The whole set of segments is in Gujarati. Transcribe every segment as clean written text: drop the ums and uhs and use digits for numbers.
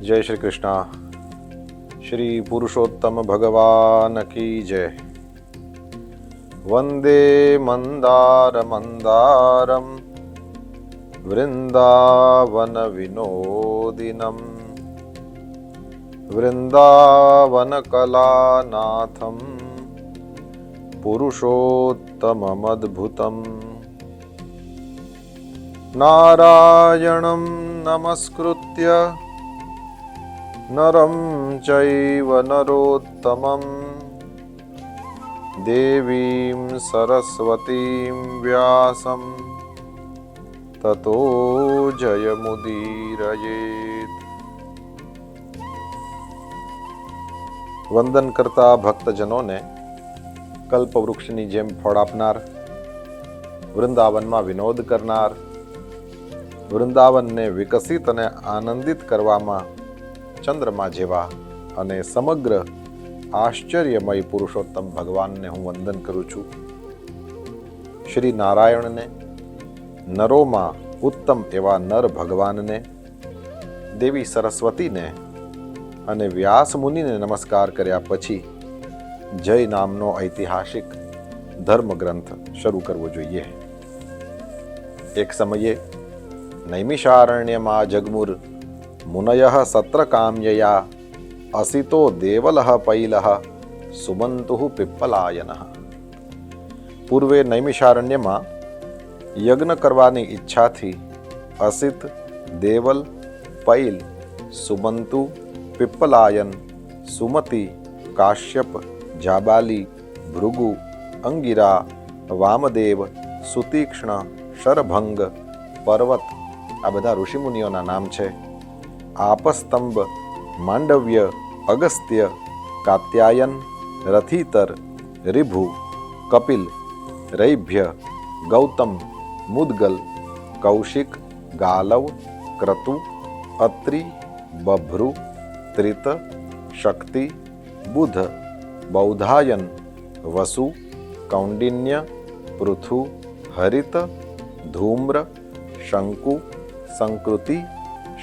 जय श्री कृष्ण। श्री पुरुषोत्तम भगवान की जय। वंदे मंदार मंदारम वृंदावन विनोदिनम वृंदावन कलानाथम पुरुषोत्तममद्भुतम। नारायणं नमस्कृत्य नरं चैव नरोत्तमं देवीं सरस्वतीं व्यासं ततो जयमुदीरयेत्। वंदन करता भक्तजनों ने कल्पवृक्षની જેમ ફળ આપનાર, વૃંદાવનમાં વિનોદ કરનાર, વૃંદાવનને વિકસિત અને આનંદિત કરવામાં ચંદ્રમા જેવા અને સમગ્ર આશ્ચર્યમય પુરુષોત્તમ ભગવાનને હું વંદન કરું છું. શ્રી નારાયણને, નરોમાં ઉત્તમ એવા નર ભગવાનને, દેવી સરસ્વતીને અને વ્યાસ મુનિને નમસ્કાર કર્યા પછી જય નામનો ઐતિહાસિક ધર્મગ્રંથ શરૂ કરવો જોઈએ. એક સમયે નૈમિષારણ્યમાં જગમુર મુનયઃ સત્રકામ્યયા અસિતો દેવલઃ પૈલઃ સુમંતુઃ પિપ્પલાયનઃ. પૂર્વે નૈમિષારણ્યમાં યજ્ઞ કરવાની ઈચ્છાથી અસિત, દેવલ, પૈલ, સુમંતુ, પિપ્પલાયન, સુમતિ, કાશ્યપ, જાબાલી, ભૃગુ, અંગિરા, વામદેવ, સુતીક્ષ્ણ, શરભંગ, પર્વત આ બધા ઋષિમુનિઓના નામ છે. આપસ્તંભ, માંડવ્ય, અગસ્ત્ય, કાત્યાયન, રથીતર, રિભુ, કપિલ, રૈભ્ય, ગૌતમ, મુદ્ગલ, કૌશિક, ગાલવ, ક્રતુ, અત્રિ, બભ્રુ, ત્રિત, શક્તિ, બુધ, બૌધાયન, વસુ, કૌંડિન્ય, પૃથુ, હરિત, ધૂમ્ર, શંકુ, સંકૃતિ,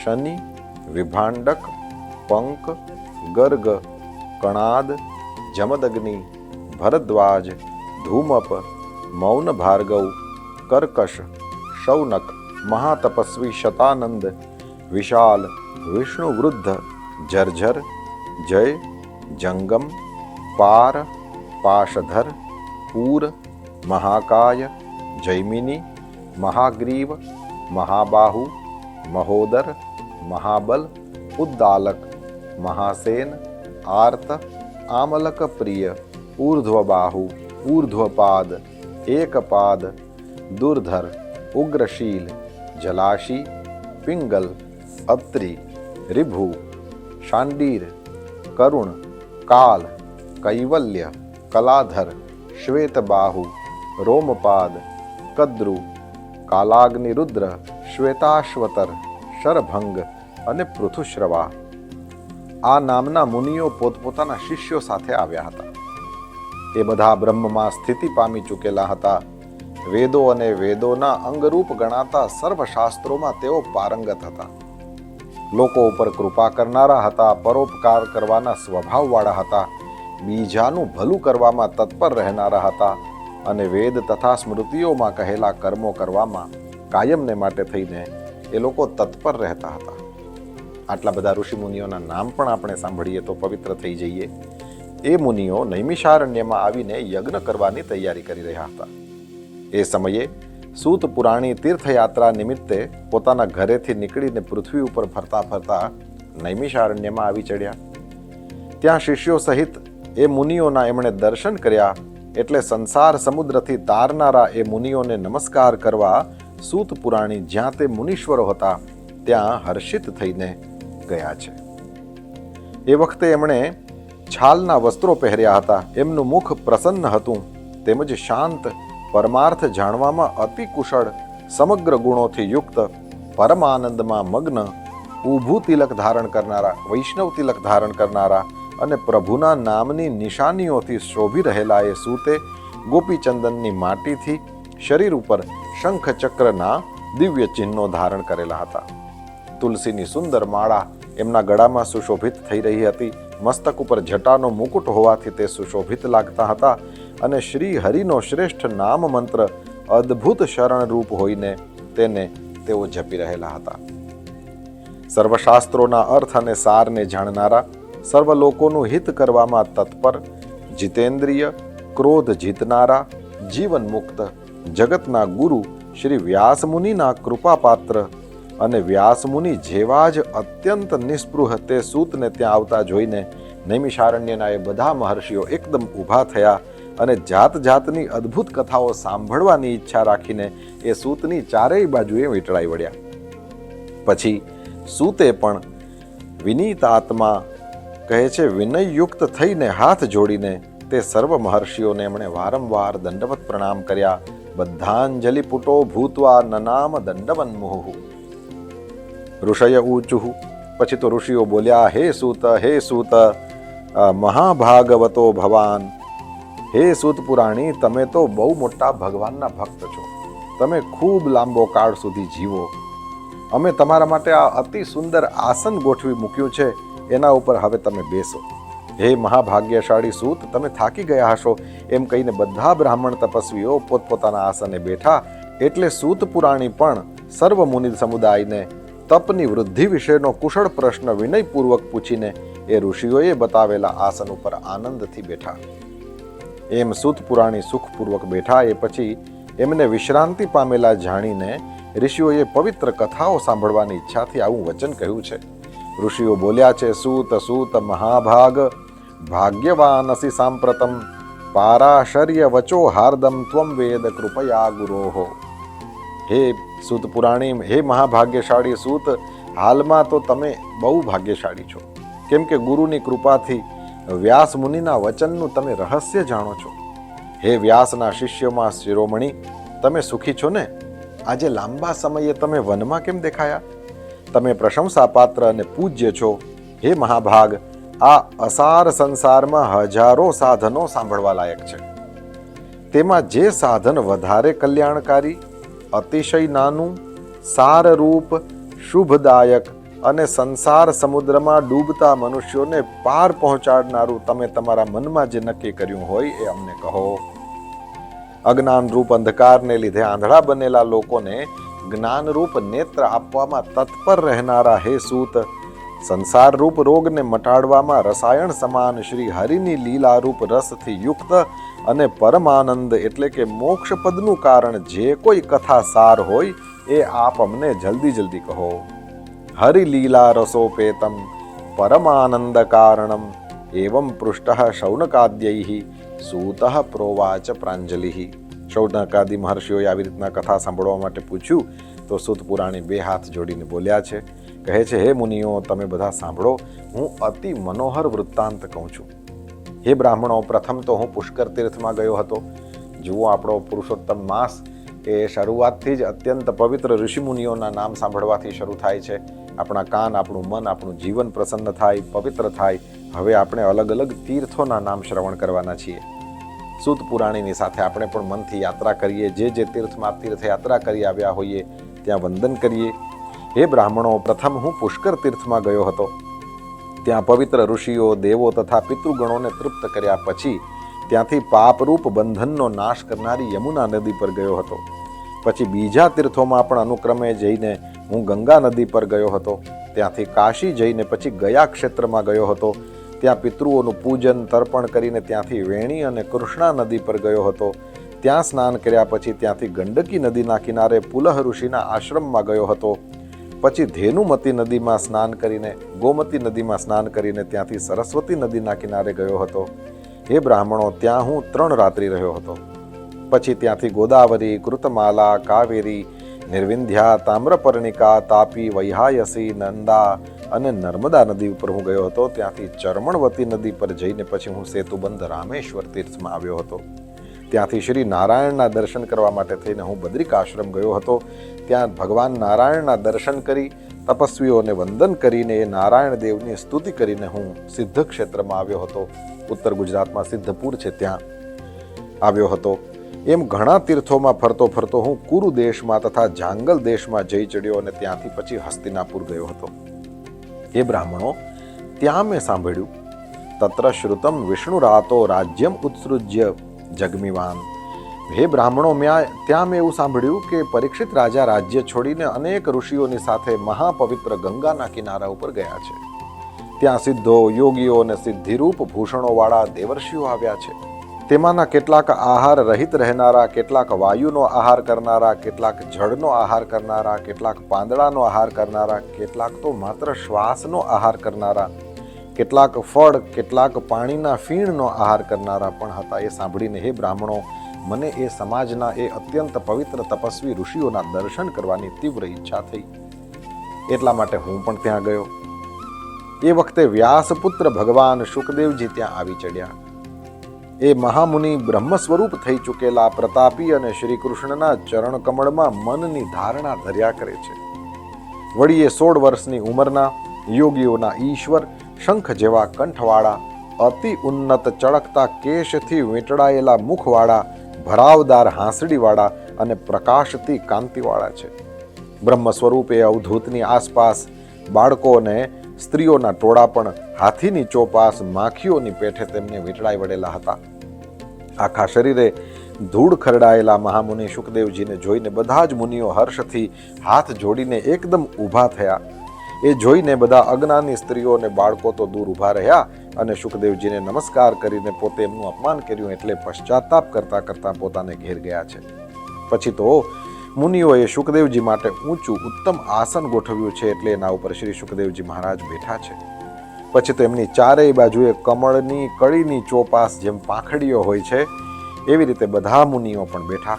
શનિ, વિભાંડક, પંક, ગર્ગ, કણાદ, જમદગ્નિ, ભરદ્વાજ, ધૂમપ, મૌન ભાર્ગવ, કર્કશ, શૌનક, મહાતપસ્વી શતાનંદ, વિશાલ, વિષ્ણુવૃદ્ધ, જર્જર, જય, જંગમ, પાર, પાશધર, પૂર, મહાકાય, જૈમિની, મહાગ્રીવ, મહાબાહુ, મહોદર, મહાબલ, ઉદ્દાલક, મહાસેન, આર્ત, આમલક પ્રિય, ઊર્ધ્વબાહુ, ઊર્ધ્વપાદ, એકપાદ, દુર્ધર, ઉગ્રશીલ, જલાશી, પિંગલ, અત્રિ, રિભુ, શાંડીર, કરુણ, કાલ, કૈવલ્ય, કલાધર, શ્વેતબાહુ, રોમપાદ, કદ્રુ, કાલાગ્નિરુદ્ર, શ્વેતાશ્વતર, શરભંગ અને પૃથુશ્રવા આ નામના મુનિઓ પોતપોતાના શિષ્યો સાથે આવ્યા હતા. એ બધા બ્રહ્મમાં સ્થિતિ પામી ચૂકેલા હતા. વેદો અને વેદોના અંગરૂપ ગણાતા સર્વશાસ્ત્રોમાં તેઓ પારંગત હતા. લોકો ઉપર કૃપા કરનારા હતા. પરોપકાર કરવાના સ્વભાવવાળા હતા. બીજાનું ભલું કરવામાં તત્પર રહેનારા હતા અને વેદ તથા સ્મૃતિઓમાં કહેલા કર્મો કરવામાં કાયમને માટે થઈને એ લોકો તત્પર રહેતા હતા. આટલા બધા ઋષિમુનિઓના નામ પણ આપણે સાંભળીએ તો પવિત્ર થઈ જઈએ. એ મુનિઓ નૈમિષારણ્યમાં આવીને યજ્ઞ કરવાની તૈયારી કરી રહ્યા હતા. એ સમયે સૂત પુરાણી તીર્થયાત્રા નિમિત્તે પોતાના ઘરેથી નીકળીને પૃથ્વી ઉપર ફરતા ફરતા નૈમિષારણ્યમાં આવી ચડ્યા. ત્યાં શિષ્યો સહિત એ મુનિઓના એમણે દર્શન કર્યા એટલે સંસાર સમુદ્રથી તારનારા એ મુનિઓને નમસ્કાર કરવા સૂત પુરાણી જ્યાં તે મુનીશ્વરો હતા ત્યાં હર્ષિત થઈને ગયા છે. એ વખતે એમણે છાલના વસ્ત્રો પહેર્યા હતા. એમનું મુખ પ્રસન્ન હતું તેમજ શાંત, પરમાર્થ જાણવામાં અતિ કુશળ, સમગ્ર ગુણોથી યુક્ત, પરમાનંદમાં મગ્ન, ઊભું તિલક ધારણ કરનારા, વૈષ્ણવ તિલક ધારણ કરનારા અને પ્રભુના નામની નિશાનીઓથી શોભી રહેલા એ સૂતે ગોપીચંદનની માટીથી શરીર ઉપર શંખ ચક્રના દિવ્ય ચિહ્નો ધારણ કરેલા હતા. તુલસીની સુંદર માળા એમના ગળામાં સુશોભિત થઈ રહી હતી. મસ્તક ઉપર જટાનો મુકુટ હોવાથી તે સુશોભિત લાગતા હતા અને શ્રી હરિનો શ્રેષ્ઠ નામ મંત્ર અદ્ભુત શરણ રૂપ હોઈને તેને તેઓ જપી રહેલા હતા. સર્વશાસ્ત્રોના અર્થ અને સારને જાણનારા, સર્વ લોકોનું હિત કરવામાં તત્પર, જીતેન્દ્રિય, ક્રોધ જીતનારા, જીવન મુક્ત, જગતના ગુરુ શ્રી વ્યાસમુનિના કૃપાપાત્ર અને વ્યાસમુનિ જેવા જ અત્યંત નિસ્પૃહ તે સૂતને ત્યાં આવતા જોઈને નૈમિષારણ્યના એ બધા મહર્ષિઓ એકદમ ઊભા થયા અને જાત જાતની અદ્ભુત કથાઓ સાંભળવાની ઈચ્છા રાખીને એ સૂતની ચારેય બાજુએ વીંટળાઈ વળ્યા. પછી સૂતે પણ વિનીત આત્મા કહે છે વિનયયુક્ત થઈને હાથ જોડીને તે સર્વ મહર્ષિઓને એમણે વારંવાર દંડવત પ્રણામ કર્યા. બદ્ધાંજલિ પુટો ભૂત્વા નનામ દંડવન્મુહુઃ. ઋષય ઊચુઃ. પછી તો ઋષિઓ બોલ્યા, હે સૂત મહાભાગવતો ભવાન. હે સૂત પુરાણી, તમે તો બહુ મોટા ભગવાનના ભક્ત છો. તમે ખૂબ લાંબો કાળ સુધી જીવો. અમે તમારા માટે આ અતિ સુંદર આસન ગોઠવી મૂક્યું છે, એના ઉપર હવે તમે બેસો. હે મહાભાગ્યશાળી સૂત, તમે થાકી ગયા હશો. એમ કહીને બધા બ્રાહ્મણ તપસ્વીઓ પોતપોતાના આસને બેઠા. એટલે સૂત પુરાણી પણ સર્વ મુનિ સમુદાયને તપની વૃદ્ધિ વિશેનો કુશળ પ્રશ્ન વિનયપૂર્વક પૂછીને એ ઋષિઓએ બતાવેલા આસન ઉપર આનંદથી બેઠા. એમ સૂત પુરાણી સુખપૂર્વક બેઠા. એ પછી એમને વિશ્રાંતિ પામેલા જાણીને ઋષિઓએ પવિત્ર કથાઓ સાંભળવાની ઈચ્છાથી આવું વચન કહ્યું છે. ઋષિઓ બોલ્યા છે, સૂત મહાભાગ, ભાગ્યવાન અસી સાંપ્રતમ, પારાશર્ય વચો હાર્દમ ત્વમ વેદ કૃપયા ગુરોહો. હે સૂત પુરાણી, હે મહાભાગ્યશાળી સૂત, હાલમાં તો તમે બહુ ભાગ્યશાળી છો, કેમ કે ગુરુની કૃપાથી વ્યાસ મુનિના વચનનું તમે રહસ્ય જાણો છો. હે વ્યાસના શિષ્યોમાં શિરોમણી, તમે સુખી છો ને? આજે લાંબા સમયે તમે વનમાં કેમ દેખાયા? તમે પ્રશંસા પાત્ર અને પૂજ્ય છો. હે મહાભાગ, આ અસાર સંસારમાં હજારો સાધનો સાંભળવા લાયક છે. તેમાં જે સાધન વધારે કલ્યાણકારી, અતિશય નાનું, સારરૂપ, શુભદાયક અને સંસાર સમુદ્રમાં ડૂબતા મનુષ્યોને પાર પહોંચાડનારું તમે તમારા મનમાં જે નક્કી કર્યું હોય એ અમને કહો. અજ્ઞાનરૂપ અંધકારને લીધે આંધળા બનેલા લોકોને જ્ઞાનરૂપ નેત્ર આપવામાં તત્પર રહેનારા હે સૂત, સંસારરૂપ રોગને મટાડવામાં રસાયણ સમાન શ્રી હરિની લીલારૂપ રસથી યુક્ત અને પરમાનંદ એટલે કે મોક્ષપદનું કારણ જે કોઈ કથા સાર હોય એ આપ અમને જલ્દી કહો. હરિલીલા રસોપેતમ પરમાનંદ કારણમ એવં પૃષ્ટઃ શૌનકાદ્યૈઃ સૂતઃ પ્રોવાચ પ્રાંજલિઃ. શૌનકાદિ મહર્ષિઓએ આવી રીતના કથા સાંભળવા માટે પૂછ્યું તો સૂત પુરાણી બે હાથ જોડીને બોલ્યા છે. કહે છે, હે મુનિઓ, તમે બધા સાંભળો, હું અતિ મનોહર વૃત્તાંત કહું છું. હે બ્રાહ્મણો, પ્રથમ તો હું પુષ્કર તીર્થમાં ગયો હતો. જુઓ, આપણો પુરુષોત્તમ માસ એ શરૂઆતથી જ અત્યંત પવિત્ર ઋષિમુનિઓના નામ સાંભળવાથી શરૂ થાય છે. આપણા કાન, આપણું મન, આપણું જીવન પ્રસન્ન થાય, પવિત્ર થાય. હવે આપણે અલગ અલગ તીર્થોના નામ શ્રવણ કરવાના છીએ. સૂત પુરાણીની સાથે આપણે પણ મનથી યાત્રા કરીએ. જે તીર્થમાં તીર્થયાત્રા કરી આવ્યા હોઈએ ત્યાં વંદન કરીએ. હે બ્રાહ્મણો, પ્રથમ હું પુષ્કર તીર્થમાં ગયો હતો. ત્યાં પવિત્ર ઋષિઓ, દેવો તથા પિતૃગણોને તૃપ્ત કર્યા પછી ત્યાંથી પાપરૂપ બંધનનો નાશ કરનારી યમુના નદી પર ગયો હતો. પછી બીજા તીર્થોમાં પણ અનુક્રમે જઈને હું ગંગા નદી પર ગયો હતો. ત્યાંથી કાશી જઈને પછી ગયા ક્ષેત્રમાં ગયો હતો. ત્યાં પિતૃઓનું પૂજન તર્પણ કરીને ત્યાંથી વેણી અને કૃષ્ણા નદી પર ગયો હતો. ત્યાં સ્નાન કર્યા પછી ત્યાંથી ગંડકી નદીના કિનારે પુલહ ઋષિના આશ્રમમાં ગયો હતો. પછી ધેનુમતી નદીમાં સ્નાન કરીને, ગોમતી નદીમાં સ્નાન કરીને ત્યાંથી સરસ્વતી નદીના કિનારે ગયો હતો. હે બ્રાહ્મણો, ત્યાં હું 3 રાત્રિ રહ્યો હતો. પછી ત્યાંથી ગોદાવરી, કૃતમાલા, કાવેરી, નિર્વિંધ્યા, તામ્રપર્ણિકા, તાપી, વૈહાયસી, નંદા અને નર્મદા નદી ઉપર હું ગયો હતો. ત્યાંથી ચર્મણવતી નદી પર જઈને પછી હું સેતુબંધ રામેશ્વર તીર્થમાં આવ્યો હતો. ત્યાંથી શ્રી નારાયણના દર્શન કરવા માટે થઈને હું બદ્રિકાશ્રમ ગયો હતો. ત્યાં ભગવાન નારાયણના દર્શન કરી, તપસ્વીઓને વંદન કરીને એ નારાયણ દેવની સ્તુતિ કરીને હું સિદ્ધ ક્ષેત્રમાં આવ્યો હતો. ઉત્તર ગુજરાતમાં સિદ્ધપુર છે, ત્યાં આવ્યો હતો. એમ ઘણા તીર્થોમાં ફરતો હું કુરુ દેશમાં તથા જાંગલ દેશમાં જઈ ચડ્યો અને ત્યાંથી પછી હસ્તિનાપુર ગયો હતો. હે બ્રાહ્મણો, ત્યાં મેં સાંભળ્યું, તત્ર શ્રુતમ વિષ્ણુરાતો રાજ્યમ ઉત્સૃજ્ય જગમીવાન. હે બ્રાહ્મણો, ત્યાં મેં એવું સાંભળ્યું કે પરીક્ષિત રાજા રાજ્ય છોડીને અનેક ઋષિઓની સાથે મહાપવિત્ર ગંગાના કિનારા ઉપર ગયા છે. ત્યાં સિદ્ધો, યોગીઓ અને સિદ્ધિરૂપ ભૂષણોવાળા દેવર્ષિઓ આવ્યા છે. તેમાંના કેટલાક આહાર રહિત રહેનારા, કેટલાક વાયુનો આહાર કરનારા, કેટલાક જળનો આહાર કરનારા, કેટલાક પાંદડાનો આહાર કરનારા, કેટલાક તો માત્ર શ્વાસનો આહાર કરનારા, કેટલાક ફળ, કેટલાક પાણીના ફીણનો આહાર કરનારા પણ હતા. એ સાંભળીને હે બ્રાહ્મણો, મને એ સમાજના એ અત્યંત પવિત્ર તપસ્વી ઋષિઓના દર્શન કરવાની તીવ્ર ઈચ્છા થઈ. એટલા માટે હું પણ ત્યાં ગયો. એ વખતે વ્યાસપુત્ર ભગવાન શુકદેવજી ત્યાં આવી ચડ્યા. એ મહામુનિ બ્રહ્મ સ્વરૂપ થઈ ચૂકેલા પ્રતાપી અને શ્રી કૃષ્ણના ચરણ કમળમાં મનની ધારણા ધર્યા કરે છે. વળી એ 16 વર્ષની ઉંમરના, યોગીઓના ઈશ્વર, શંખ જેવા કંઠવાળા, અતિ ઉન્નત ચળકતા કેશથી વીંટળાયેલા મુખવાળા, ભરાવદાર હાંસડીવાળા અને પ્રકાશથી કાંતિવાળા છે. બ્રહ્મ સ્વરૂપે અવધૂતની આસપાસ બાળકો અને સ્ત્રીઓના ટોળા પણ હાથીની ચોપાસ, માખીઓની પેઠે તેમને વીંટળાઈ વળેલા હતા. આખા શરીરે ધૂળ ખરડાયેલા મહામુનિ શુકદેવજીને જોઈને બધા જ મુનિઓ હર્ષથી હાથ જોડીને એકદમ ઊભા થયા. એ જોઈને બધા અજ્ઞાની સ્ત્રીઓ અને બાળકો તો દૂર ઊભા રહ્યા અને શુકદેવજીને નમસ્કાર કરીને પોતે એમનું અપમાન કર્યું એટલે પશ્ચાતાપ કરતા કરતા પોતાને ઘેર ગયા છે. પછી તો મુનિઓએ શુકદેવજી માટે ઊંચું ઉત્તમ આસન ગોઠવ્યું છે એટલે એના ઉપર શ્રી શુકદેવજી મહારાજ બેઠા છે. પછી તો એમની ચારેય બાજુએ કમળની કળીની ચોપાસ જેમ પાંખડીઓ હોય છે એવી રીતે બધા મુનિઓ પણ બેઠા.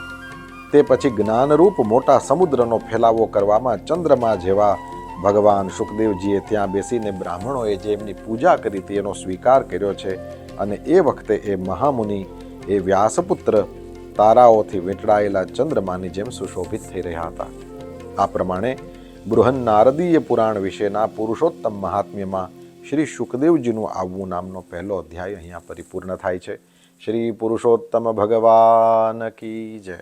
તે પછી જ્ઞાનરૂપ મોટા સમુદ્રનો ફેલાવો કરવામાં ચંદ્રમા જેવા ભગવાન શુકદેવજીએ ત્યાં બેસીને બ્રાહ્મણોએ જે એમની પૂજા કરી હતી એનો સ્વીકાર કર્યો છે. અને એ વખતે એ મહામુનિ, એ વ્યાસપુત્ર તારાઓથી વીંટળાયેલા ચંદ્રમાની જેમ સુશોભિત થઈ રહ્યા હતા. આ પ્રમાણે બૃહન્નારદીય પુરાણ વિશેના પુરુષોત્તમ મહાત્મ્યમાં શ્રી શુકદેવજીનું આવવું નામનો પહેલો અધ્યાય અહીંયા પરિપૂર્ણ થાય છે. શ્રી પુરુષોત્તમ ભગવાન કી જય.